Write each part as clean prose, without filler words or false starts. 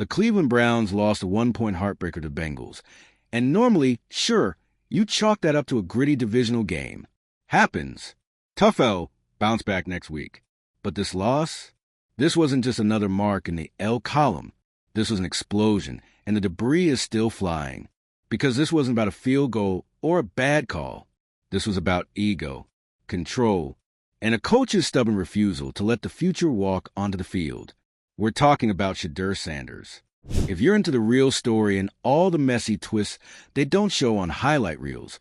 The Cleveland Browns lost a one-point heartbreaker to the Bengals. And normally, sure, you chalk that up to a gritty divisional game. Happens. Tough L, bounce back next week. But this loss? This wasn't just another mark in the L column. This was an explosion, and the debris is still flying. Because this wasn't about a field goal or a bad call. This was about ego, control, and a coach's stubborn refusal to let the future walk onto the field. We're talking about Shadur Sanders. If you're into the real story and all the messy twists they don't show on highlight reels,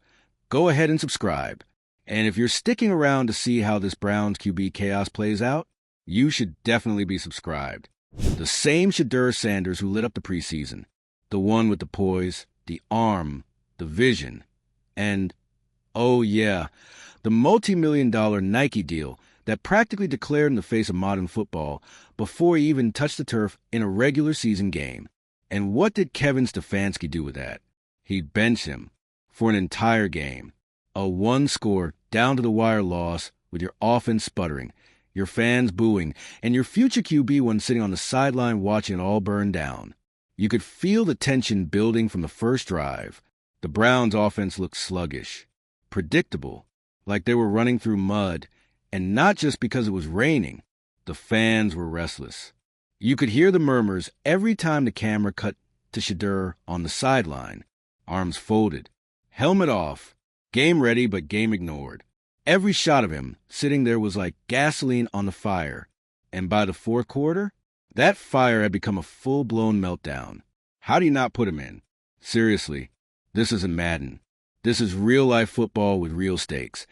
go ahead and subscribe. And if you're sticking around to see how this Browns QB chaos plays out, you should definitely be subscribed. The same Shadur Sanders who lit up the preseason, the one with the poise, the arm, the vision, and, oh yeah, the multi-million-dollar Nike deal that practically declared in the face of modern football before he even touched the turf in a regular season game. And what did Kevin Stefanski do with that? He benched him for an entire game. A one-score, down-to-the-wire loss with your offense sputtering, your fans booing, and your future QB one sitting on the sideline watching it all burn down. You could feel the tension building from the first drive. The Browns' offense looked sluggish, predictable, like they were running through mud. And not just because it was raining. The fans were restless. You could hear the murmurs every time the camera cut to Shedeur on the sideline. Arms folded. Helmet off. Game ready, but game ignored. Every shot of him sitting there was like gasoline on the fire. And by the fourth quarter, that fire had become a full-blown meltdown. How do you not put him in? Seriously, this isn't Madden. This is real-life football with real stakes.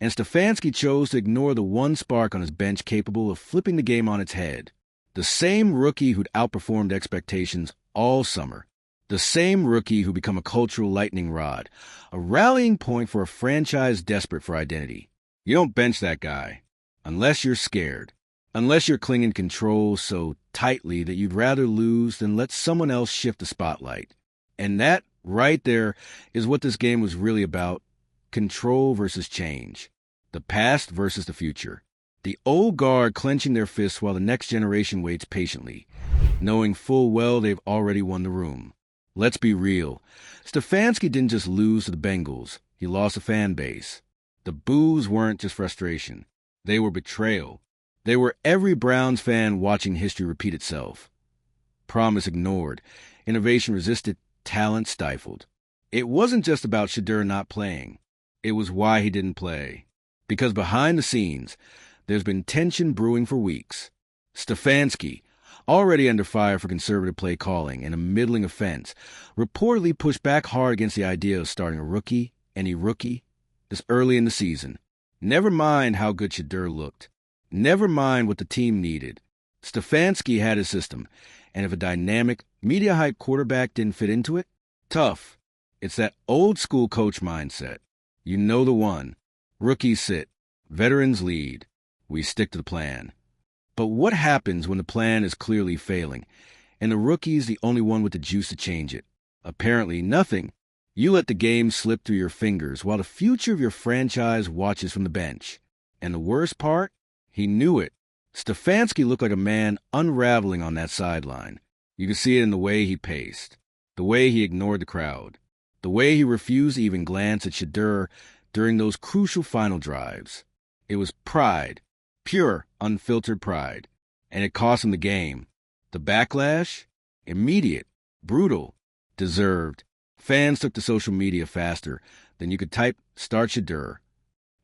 And Stefanski chose to ignore the one spark on his bench capable of flipping the game on its head. The same rookie who'd outperformed expectations all summer. The same rookie who become a cultural lightning rod. A rallying point for a franchise desperate for identity. You don't bench that guy. Unless you're scared. Unless you're clinging control so tightly that you'd rather lose than let someone else shift the spotlight. And that, right there, is what this game was really about. Control versus change. The past versus the future. The old guard clenching their fists while the next generation waits patiently, knowing full well they've already won the room. Let's be real. Stefanski didn't just lose to the Bengals. He lost a fan base. The boos weren't just frustration. They were betrayal. They were every Browns fan watching history repeat itself. Promise ignored. Innovation resisted. Talent stifled. It wasn't just about Shedeur not playing. It was why he didn't play. Because behind the scenes, there's been tension brewing for weeks. Stefanski, already under fire for conservative play calling and a middling offense, reportedly pushed back hard against the idea of starting a rookie, any rookie, this early in the season. Never mind how good Shedeur looked. Never mind what the team needed. Stefanski had his system, and if a dynamic, media-hype quarterback didn't fit into it, tough. It's that old-school coach mindset. You know the one. Rookies sit. Veterans lead. We stick to the plan. But what happens when the plan is clearly failing, and the rookie's the only one with the juice to change it? Apparently nothing. You let the game slip through your fingers while the future of your franchise watches from the bench. And the worst part? He knew it. Stefanski looked like a man unraveling on that sideline. You could see it in the way he paced, the way he ignored the crowd, the way he refused to even glance at Shedeur during those crucial final drives. It was pride, pure, unfiltered pride, and it cost him the game. The backlash? Immediate, brutal, deserved. Fans took to social media faster than you could type "Start Shedeur."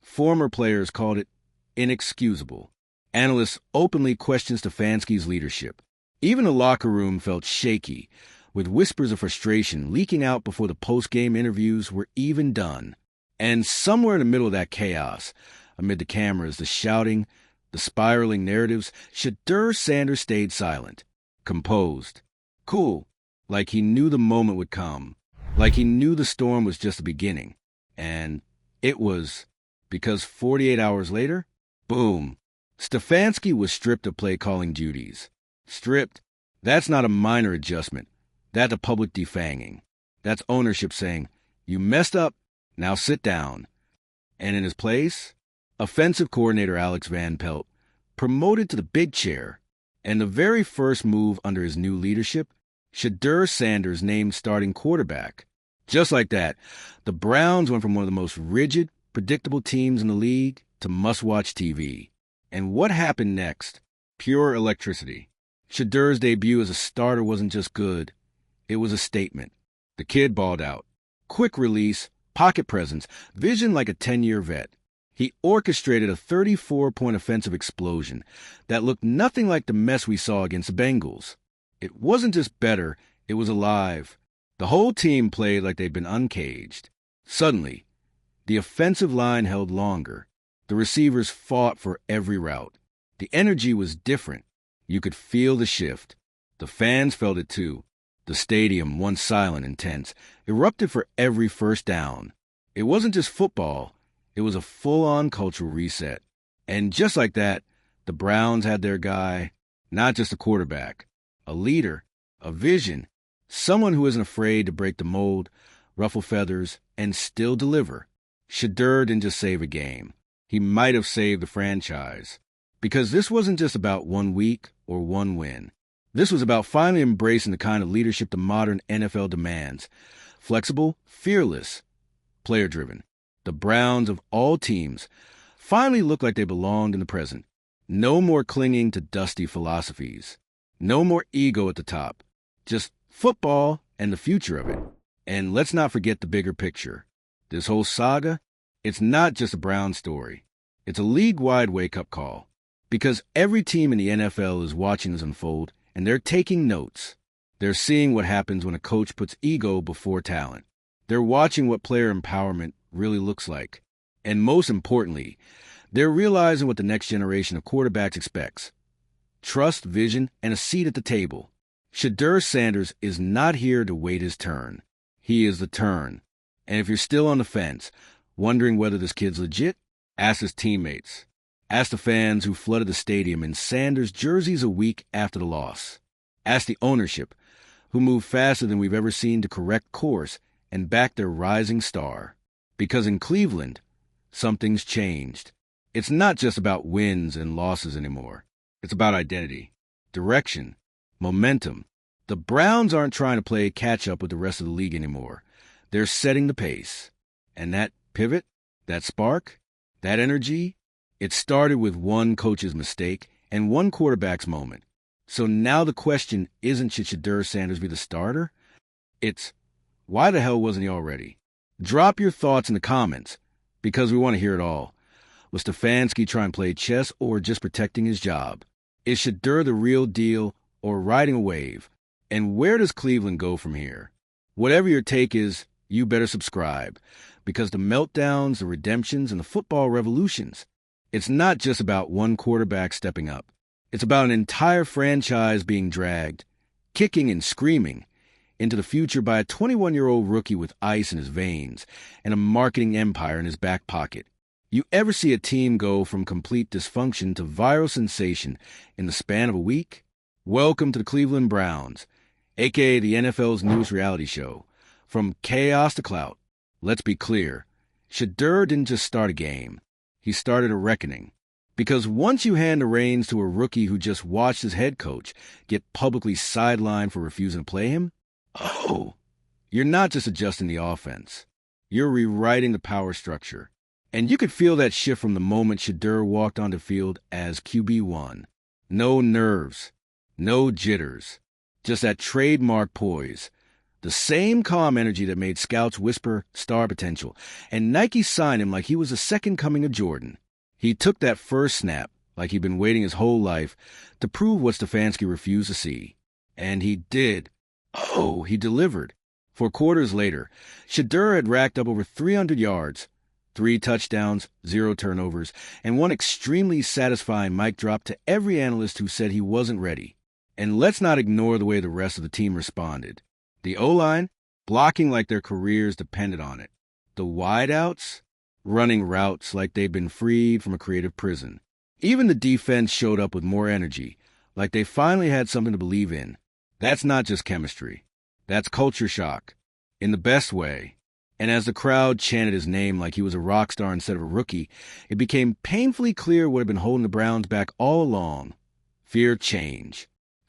Former players called it inexcusable. Analysts openly questioned Stefanski's leadership. Even the locker room felt shaky, with whispers of frustration leaking out before the post-game interviews were even done. And somewhere in the middle of that chaos, amid the cameras, the shouting, the spiraling narratives, Shadur Sanders stayed silent, composed, cool, like he knew the moment would come, like he knew the storm was just the beginning. And it was, because 48 hours later, boom, Stefanski was stripped of play-calling duties. Stripped? That's not a minor adjustment. That's a public defanging. That's ownership saying, you messed up, now sit down. And in his place, offensive coordinator Alex Van Pelt, promoted to the big chair. And the very first move under his new leadership, Shadur Sanders named starting quarterback. Just like that, the Browns went from one of the most rigid, predictable teams in the league to must-watch TV. And what happened next? Pure electricity. Shedur's debut as a starter wasn't just good. It was a statement. The kid balled out. Quick release, pocket presence, vision like a 10-year vet. He orchestrated a 34-point offensive explosion that looked nothing like the mess we saw against the Bengals. It wasn't just better, it was alive. The whole team played like they'd been uncaged. Suddenly, the offensive line held longer. The receivers fought for every route. The energy was different. You could feel the shift. The fans felt it too. The stadium, once silent and tense, erupted for every first down. It wasn't just football. It was a full-on cultural reset. And just like that, the Browns had their guy, not just a quarterback, a leader, a vision, someone who isn't afraid to break the mold, ruffle feathers, and still deliver. Shedeur didn't just save a game. He might have saved the franchise. Because this wasn't just about 1 week or 1 win. This was about finally embracing the kind of leadership the modern NFL demands. Flexible, fearless, player-driven. The Browns of all teams finally looked like they belonged in the present. No more clinging to dusty philosophies. No more ego at the top. Just football and the future of it. And let's not forget the bigger picture. This whole saga, it's not just a Brown story. It's a league-wide wake-up call. Because every team in the NFL is watching this unfold, and they're taking notes. They're seeing what happens when a coach puts ego before talent. They're watching what player empowerment really looks like. And most importantly, they're realizing what the next generation of quarterbacks expects. Trust, vision, and a seat at the table. Shadur Sanders is not here to wait his turn. He is the turn. And if you're still on the fence, wondering whether this kid's legit, ask his teammates. Ask the fans who flooded the stadium in Sanders jerseys a week after the loss. Ask the ownership, who moved faster than we've ever seen to correct course and back their rising star. Because in Cleveland, something's changed. It's not just about wins and losses anymore. It's about identity, direction, momentum. The Browns aren't trying to play catch-up with the rest of the league anymore. They're setting the pace. And that pivot, that spark, that energy, it started with one coach's mistake and one quarterback's moment. So now the question isn't should Shadur Sanders be the starter? It's why the hell wasn't he already? Drop your thoughts in the comments because we want to hear it all. Was Stefanski trying to play chess or just protecting his job? Is Shedeur the real deal or riding a wave? And where does Cleveland go from here? Whatever your take is, you better subscribe because the meltdowns, the redemptions, and the football revolutions, it's not just about one quarterback stepping up. It's about an entire franchise being dragged, kicking and screaming, into the future by a 21-year-old rookie with ice in his veins and a marketing empire in his back pocket. You ever see a team go from complete dysfunction to viral sensation in the span of a week? Welcome to the Cleveland Browns, a.k.a. the NFL's newest reality show. From chaos to clout. Let's be clear. Shedeur didn't just start a game. He started a reckoning. Because once you hand the reins to a rookie who just watched his head coach get publicly sidelined for refusing to play him, you're not just adjusting the offense. You're rewriting the power structure. And you could feel that shift from the moment Shedeur walked onto the field as QB1. No nerves, no jitters, just that trademark poise. The same calm energy that made scouts whisper star potential, and Nike signed him like he was the second coming of Jordan. He took that first snap, like he'd been waiting his whole life, to prove what Stefanski refused to see. And he did. He delivered. 4 quarters later, Shedeur had racked up over 300 yards, 3 touchdowns, 0 turnovers, and one extremely satisfying mic drop to every analyst who said he wasn't ready. And let's not ignore the way the rest of the team responded. The O-line, blocking like their careers depended on it. The wideouts, running routes like they'd been freed from a creative prison. Even the defense showed up with more energy, like they finally had something to believe in. That's not just chemistry. That's culture shock, in the best way. And as the crowd chanted his name like he was a rock star instead of a rookie, it became painfully clear what had been holding the Browns back all along. Fear of change.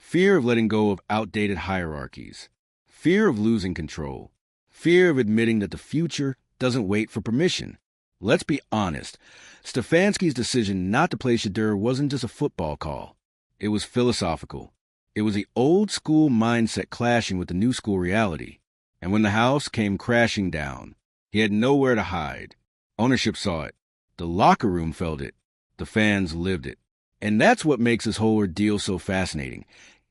Fear of letting go of outdated hierarchies. Fear of losing control. Fear of admitting that the future doesn't wait for permission. Let's be honest. Stefanski's decision not to play Shedeur wasn't just a football call. It was philosophical. It was the old-school mindset clashing with the new-school reality. And when the house came crashing down, he had nowhere to hide. Ownership saw it. The locker room felt it. The fans lived it. And that's what makes this whole ordeal so fascinating.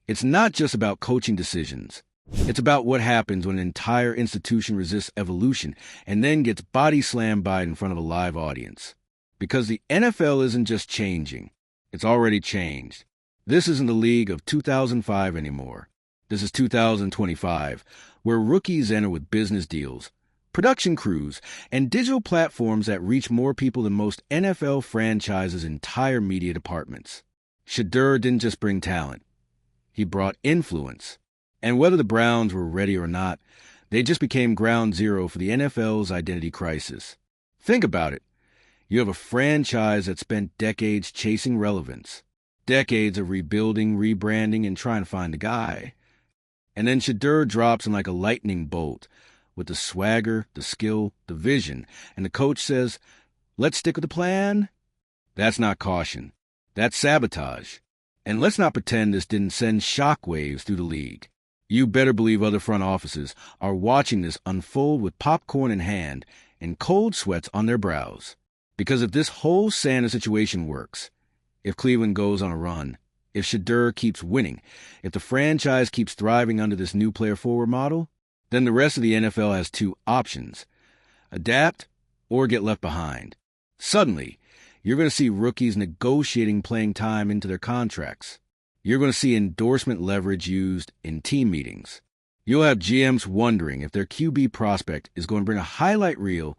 It's not just about coaching decisions. It's about what happens when an entire institution resists evolution and then gets body slammed by it in front of a live audience. Because the NFL isn't just changing. It's already changed. This isn't the league of 2005 anymore. This is 2025, where rookies enter with business deals, production crews, and digital platforms that reach more people than most NFL franchises' entire media departments. Shedeur didn't just bring talent. He brought influence. And whether the Browns were ready or not, they just became ground zero for the NFL's identity crisis. Think about it. You have a franchise that spent decades chasing relevance, decades of rebuilding, rebranding, and trying to find a guy. And then Shedeur drops in like a lightning bolt with the swagger, the skill, the vision, and the coach says, "Let's stick with the plan." That's not caution. That's sabotage. And let's not pretend this didn't send shockwaves through the league. You better believe other front offices are watching this unfold with popcorn in hand and cold sweats on their brows. Because if this whole Sanders situation works, if Cleveland goes on a run, if Shedeur keeps winning, if the franchise keeps thriving under this new player-forward model, then the rest of the NFL has two options: adapt or get left behind. Suddenly, you're going to see rookies negotiating playing time into their contracts. You're going to see endorsement leverage used in team meetings. You'll have GMs wondering if their QB prospect is going to bring a highlight reel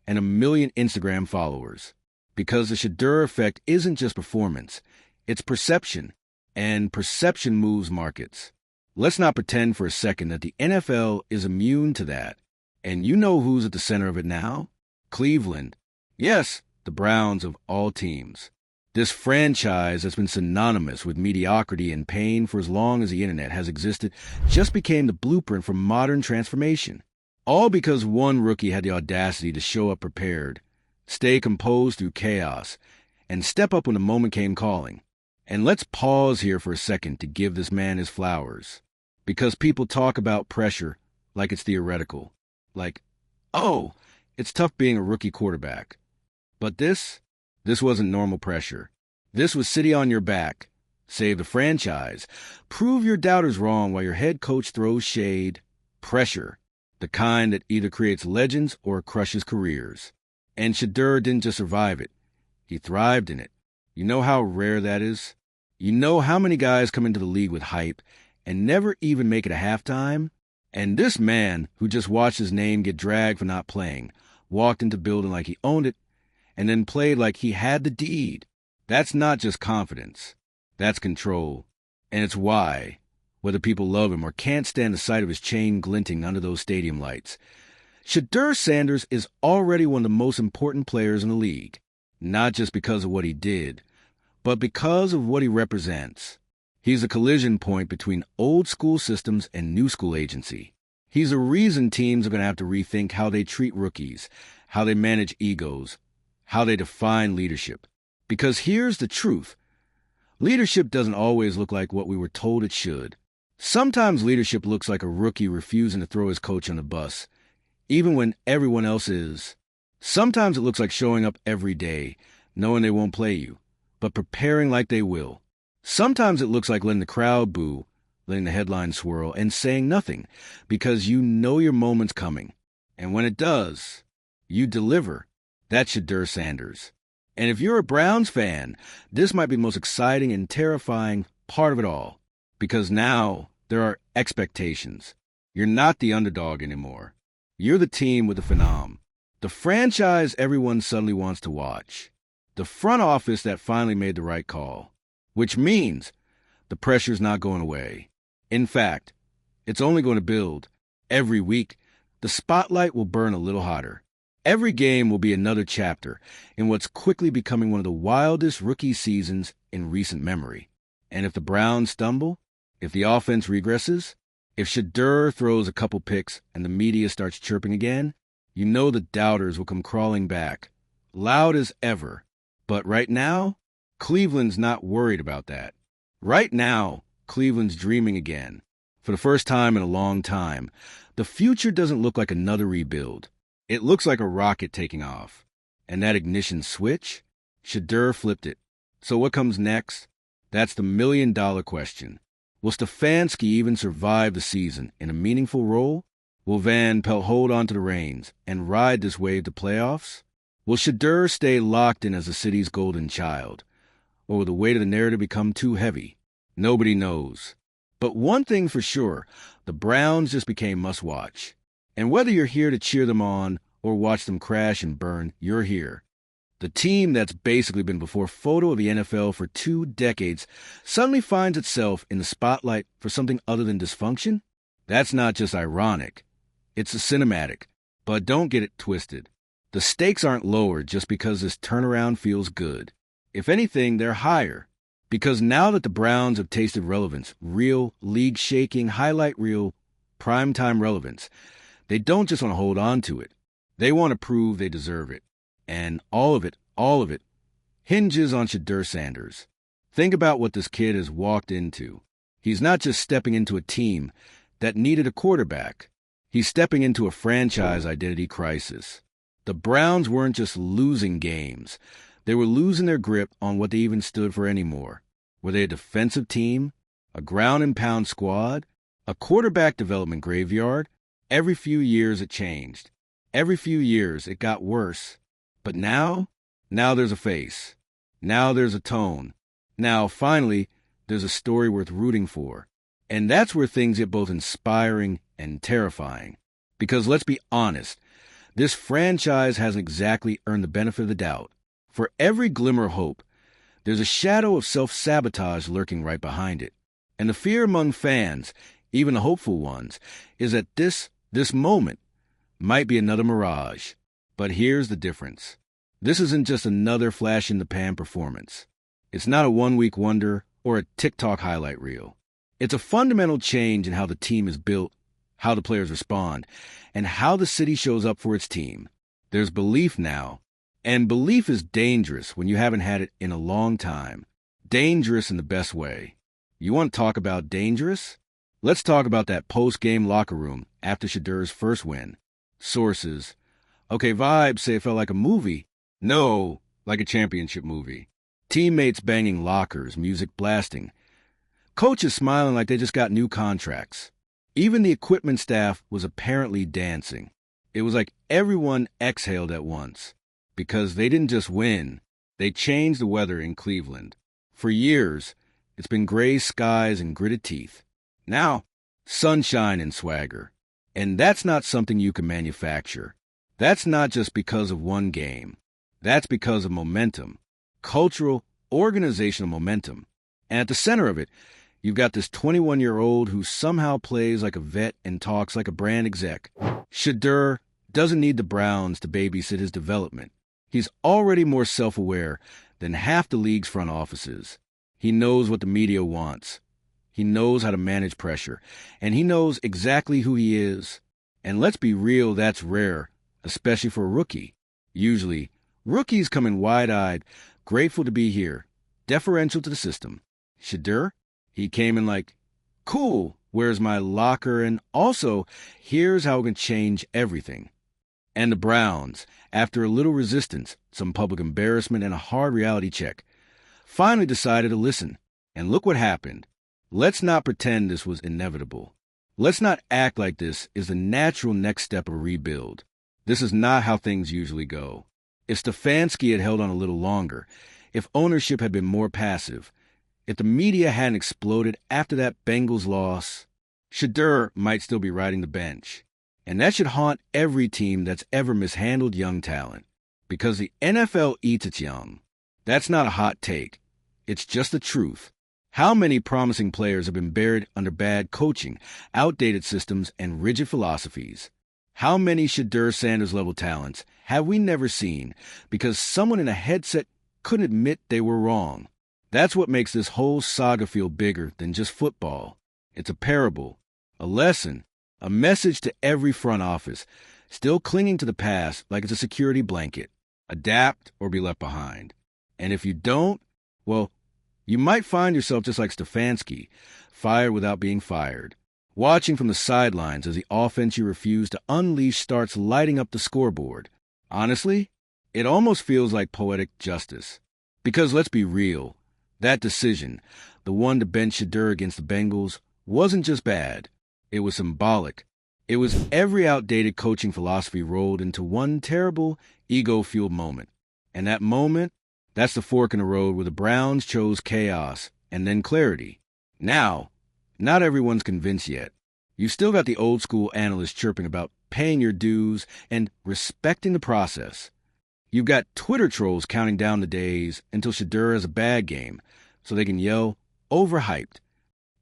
and 1 million Instagram followers. Because the Shedeur effect isn't just performance, it's perception, and perception moves markets. Let's not pretend for a second that the NFL is immune to that. And you know who's at the center of it now? Cleveland. Yes, the Browns of all teams. This franchise that's been synonymous with mediocrity and pain for as long as the internet has existed just became the blueprint for modern transformation. All because one rookie had the audacity to show up prepared, stay composed through chaos, and step up when the moment came calling. And let's pause here for a second to give this man his flowers. Because people talk about pressure like it's theoretical. Like, oh, it's tough being a rookie quarterback. But this wasn't normal pressure. This was city on your back. Save the franchise. Prove your doubters wrong while your head coach throws shade. Pressure. The kind that either creates legends or crushes careers. And Shedeur didn't just survive it. He thrived in it. You know how rare that is? You know how many guys come into the league with hype and never even make it a halftime? And this man, who just watched his name get dragged for not playing, walked into the building like he owned it, and then played like he had the deed. That's not just confidence. That's control. And it's why, whether people love him or can't stand the sight of his chain glinting under those stadium lights, Shadur Sanders is already one of the most important players in the league. Not just because of what he did, but because of what he represents. He's a collision point between old-school systems and new-school agency. He's a reason teams are going to have to rethink how they treat rookies, how they manage egos, how they define leadership. Because here's the truth. Leadership doesn't always look like what we were told it should. Sometimes leadership looks like a rookie refusing to throw his coach on the bus, even when everyone else is. Sometimes it looks like showing up every day, knowing they won't play you, but preparing like they will. Sometimes it looks like letting the crowd boo, letting the headlines swirl, and saying nothing, because you know your moment's coming. And when it does, you deliver. That's Shadur Sanders. And if you're a Browns fan, this might be the most exciting and terrifying part of it all. Because now there are expectations. You're not the underdog anymore. You're the team with the phenom. The franchise everyone suddenly wants to watch. The front office that finally made the right call. Which means the pressure's not going away. In fact, it's only going to build. Every week, the spotlight will burn a little hotter. Every game will be another chapter in what's quickly becoming one of the wildest rookie seasons in recent memory. And if the Browns stumble, If the offense regresses, if Shedeur throws a couple picks and the media starts chirping again, you know the doubters will come crawling back, loud as ever. But right now, Cleveland's not worried about that. Right now, Cleveland's dreaming again. For the first time in a long time, the future doesn't look like another rebuild. It looks like a rocket taking off. And that ignition switch? Shedeur flipped it. So what comes next? That's the million-dollar question. Will Stefanski even survive the season in a meaningful role? Will Van Pelt hold on to the reins and ride this wave to playoffs? Will Shedeur stay locked in as the city's golden child? Or will the weight of the narrative become too heavy? Nobody knows. But one thing for sure, the Browns just became must-watch. And whether you're here to cheer them on or watch them crash and burn, you're here. The team that's basically been before photo of the NFL for 2 decades suddenly finds itself in the spotlight for something other than dysfunction? That's not just ironic. It's a cinematic. But don't get it twisted. The stakes aren't lower just because this turnaround feels good. If anything, they're higher. Because now that the Browns have tasted relevance, real, league-shaking, highlight reel, primetime relevance, they don't just want to hold on to it. They want to prove they deserve it. And all of it, hinges on Shadur Sanders. Think about what this kid has walked into. He's not just stepping into a team that needed a quarterback. He's stepping into a franchise identity crisis. The Browns weren't just losing games. They were losing their grip on what they even stood for anymore. Were they a defensive team? A ground-and-pound squad? A quarterback development graveyard? Every few years it changed. Every few years it got worse. But now there's a face. Now there's a tone. Now, finally, there's a story worth rooting for. And that's where things get both inspiring and terrifying. Because let's be honest, this franchise hasn't exactly earned the benefit of the doubt. For every glimmer of hope, there's a shadow of self-sabotage lurking right behind it. And the fear among fans, even the hopeful ones, is that this moment might be another mirage. But here's the difference. This isn't just another flash-in-the-pan performance. It's not a one-week wonder or a TikTok highlight reel. It's a fundamental change in how the team is built, how the players respond, and how the city shows up for its team. There's belief now, and belief is dangerous when you haven't had it in a long time. Dangerous in the best way. You want to talk about dangerous? Let's talk about that post-game locker room after Shadeur's first win. Sources. Okay, vibes say it felt like a movie. No, like a championship movie. Teammates banging lockers, music blasting. Coaches smiling like they just got new contracts. Even the equipment staff was apparently dancing. It was like everyone exhaled at once. Because they didn't just win, they changed the weather in Cleveland. For years, it's been gray skies and gritted teeth. Now, sunshine and swagger. And that's not something you can manufacture. That's not just because of one game. That's because of momentum. Cultural, organizational momentum. And at the center of it, you've got this 21-year-old who somehow plays like a vet and talks like a brand exec. Shedeur doesn't need the Browns to babysit his development. He's already more self-aware than half the league's front offices. He knows what the media wants. He knows how to manage pressure. And he knows exactly who he is. And let's be real, that's rare. Especially for a rookie. Usually, rookies come in wide-eyed, grateful to be here, deferential to the system. Shedeur, he came in like, cool, where's my locker? And also, here's how we can change everything. And the Browns, after a little resistance, some public embarrassment, and a hard reality check, finally decided to listen. And look what happened. Let's not pretend this was inevitable. Let's not act like this is the natural next step of a rebuild. This is not how things usually go. If Stefanski had held on a little longer, if ownership had been more passive, if the media hadn't exploded after that Bengals loss, Shedeur might still be riding the bench. And that should haunt every team that's ever mishandled young talent. Because the NFL eats its young. That's not a hot take. It's just the truth. How many promising players have been buried under bad coaching, outdated systems, and rigid philosophies? How many Shadur Sanders level talents have we never seen because someone in a headset couldn't admit they were wrong? That's what makes this whole saga feel bigger than just football. It's a parable, a lesson, a message to every front office, still clinging to the past like it's a security blanket. Adapt or be left behind. And if you don't, well, you might find yourself just like Stefanski, fired without being fired, watching from the sidelines as the offense you refuse to unleash starts lighting up the scoreboard. Honestly, it almost feels like poetic justice. Because let's be real, that decision, the one to bench Shedeur against the Bengals, wasn't just bad. It was symbolic. It was every outdated coaching philosophy rolled into one terrible, ego-fueled moment. And that moment, that's the fork in the road where the Browns chose chaos and then clarity. Now, not everyone's convinced yet. You've still got the old-school analysts chirping about paying your dues and respecting the process. You've got Twitter trolls counting down the days until Shedeur has a bad game so they can yell, overhyped.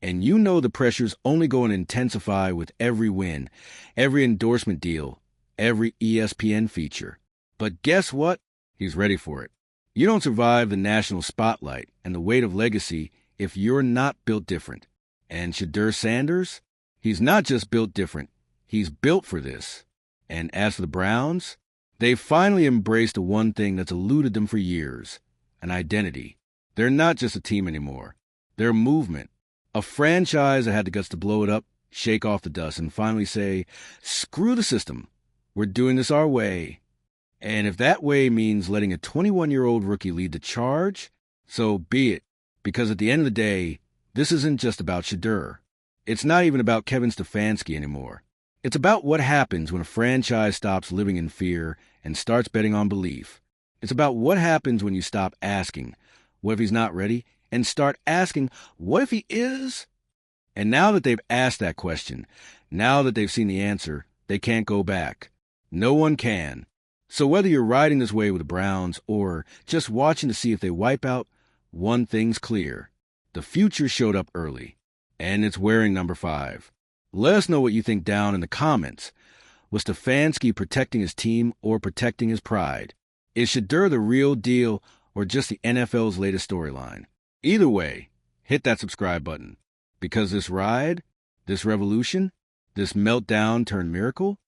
And you know the pressure's only going to intensify with every win, every endorsement deal, every ESPN feature. But guess what? He's ready for it. You don't survive the national spotlight and the weight of legacy if you're not built different. And Shadur Sanders? He's not just built different. He's built for this. And as for the Browns, they've finally embraced the one thing that's eluded them for years, an identity. They're not just a team anymore. They're a movement. A franchise that had the guts to blow it up, shake off the dust, and finally say, screw the system. We're doing this our way. And if that way means letting a 21-year-old rookie lead the charge, so be it. Because at the end of the day, this isn't just about Shedeur. It's not even about Kevin Stefanski anymore. It's about what happens when a franchise stops living in fear and starts betting on belief. It's about what happens when you stop asking, what if he's not ready? And start asking, what if he is? And now that they've asked that question, now that they've seen the answer, they can't go back. No one can. So whether you're riding this wave with the Browns or just watching to see if they wipe out, one thing's clear. The future showed up early, and it's wearing number 5. Let us know what you think down in the comments. Was Stefanski protecting his team or protecting his pride? Is Shedeur the real deal or just the NFL's latest storyline? Either way, hit that subscribe button. Because this ride, this revolution, this meltdown turned miracle,